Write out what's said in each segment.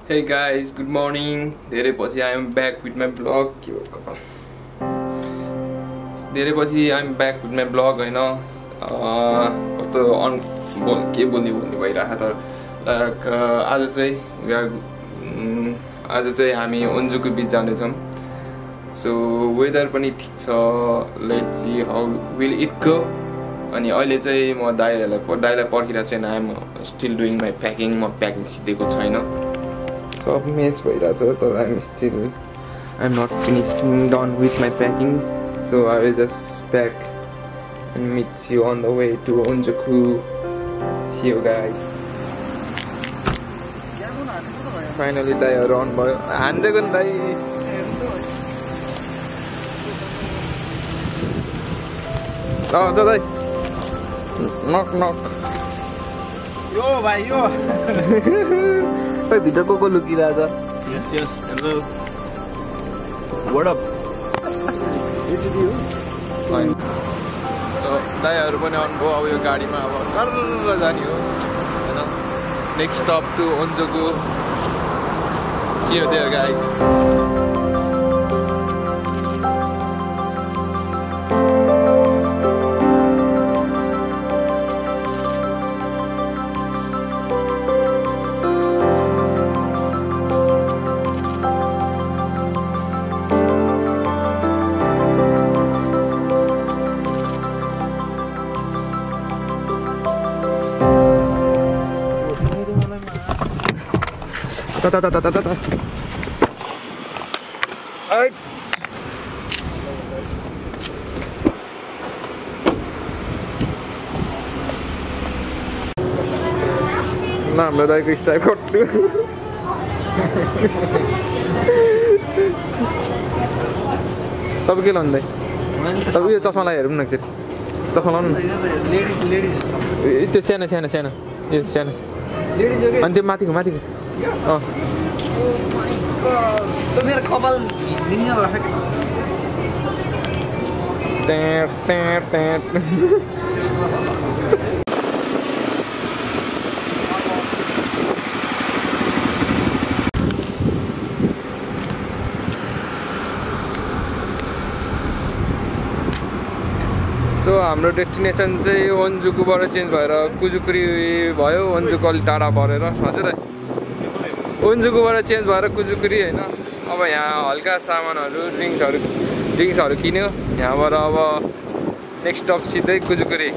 Hey guys, good morning. धेरै पछि I am back with my vlog. धेरै पछि I am back with my vlog हैन. कस्तो के बोल्ने भइराछ तर आज चाहिँ हामी ओन्जुको बीच जाँदै छौं. So weather पनि ठीक छ. Let's see how will it go. अनि अहिले चाहिँ म दाइलाई पर्खिरहेको छु. I am still doing my packing. म प्याकिङ सिधेको छैन. सब मेस भइरहेछ तर I'm not finishing done with my packing. So I will just pack and meet you on the way to Onjuku. See you guys. Finally dai around भयो. हान्देको नि दाइ. दाइ. Knock. Yo भाइ यो. भित्र को लुकिरहेछ. Yes, hello. What up? दाइहरु पनि आउनुभयो. अब यो गाडीमा अब कर्र जाने हो हैन. नेक्स्ट स्टप टु ओन्जुकु. See you there guys. Ta. Ay. Na, me da que está corto. तपाईं के लाउनु दाइ? तपाईं यो चस्मा लगाइ हेरौँ न एकचोटि. चस्मा लाउनु न. लेडी त्यो सानो यो सानो. अनि त्यो माथिको अँ तो मेरो कपाल ढिङ्गा भएको. सो हाम्रो डेस्टिनेसन चाहिँ ओन्जुकुबाट चेन्ज भएर कुजुकुरी भयो. ओन्जुकु अलि टाढा परेर हजुर ओन्जुकुबाट चेन्ज भएर कुजुकुरी हैन. अब यहाँ हल्का सामानहरू ड्रिङ्क्सहरू किन्यो. यहाँबाट अब नेक्स्ट स्टप सिधै कुजुकुरी.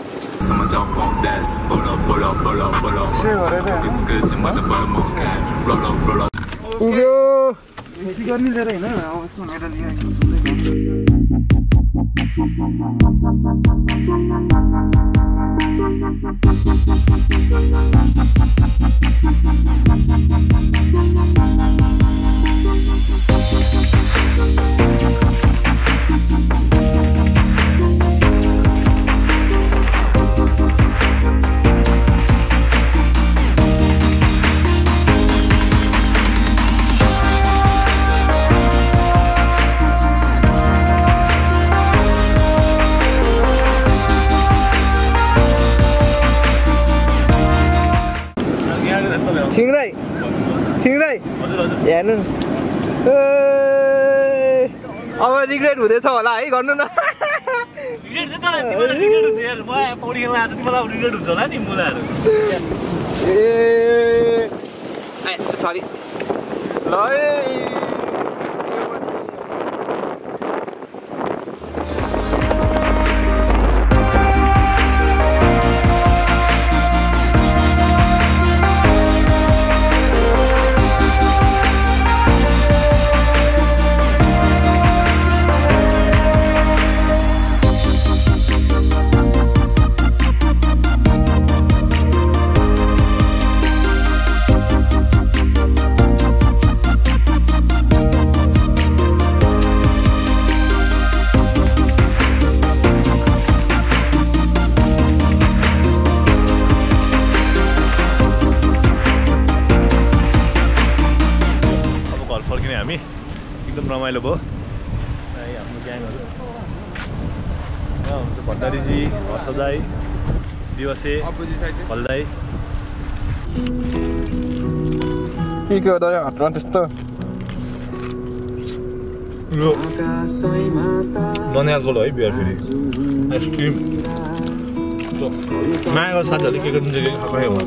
थिङ्दै हेर्नु अब रिग्रेट हुँदैछ होला है. गर्नु न. सरी ल एकदम रमाइलो भयो. हाम्रो ग्याङहरू हुन्छ भण्डारीजी, हर्षदाई, दिवसे, हल्दाई. के हो दाइ हट्न त्यस्तो यो नन एल्कोहल है बियर फेरि आइसक्रिम मायाको साथीहरूले के दिन्छ के खाएको